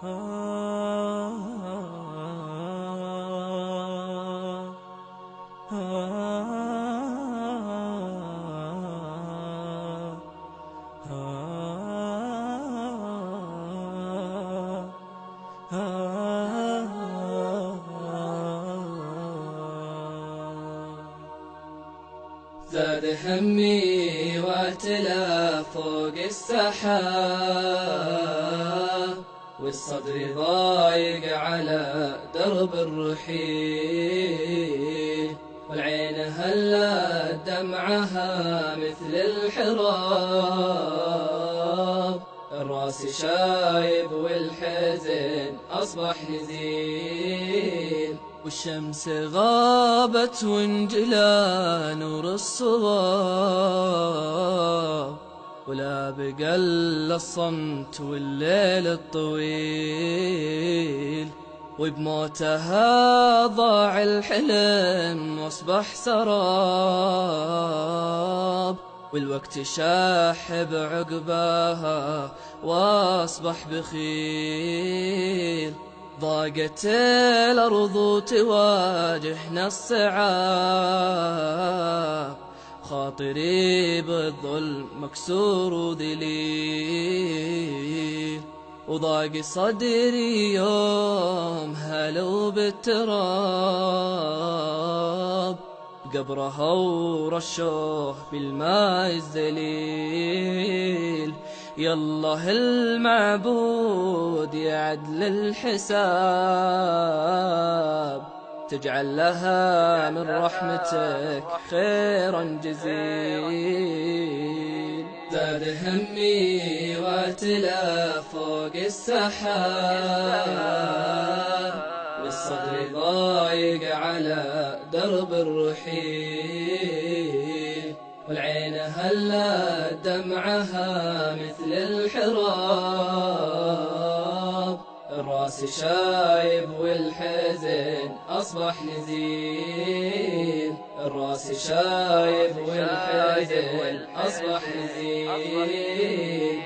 زاد همي واتلا فوق السحاب، والصدر ضايق على درب الرحيل، والعين هلت دمعها مثل الحراب، الراس شايب والحزن أصبح نزيل، والشمس غابت وانجلى نور الصباب، ولا بقى إلا الصمت والليل الطويل، وبموتها ضاع الحلم واصبح سراب، والوقت شاحب عقباها واصبح بخيل، ضاقت الأرض تواجهنا الصعاب، خاطري بالظلم مكسور وذليل، وضاق صدري يوم هلوا بالتراب، قبرها ورشوه بالماء الزليل، يالله المعبود يعدل الحساب، تجعل لها من رحمتك خيرا جزيل. زاد همي واتلا فوق السحاب، والصدر ضايق على درب الرحيل، والعين هلت دمعها مثل الحراب، الراس شايب والحزن أصبح نزيل، الراس شايب والحزن أصبح نزيل.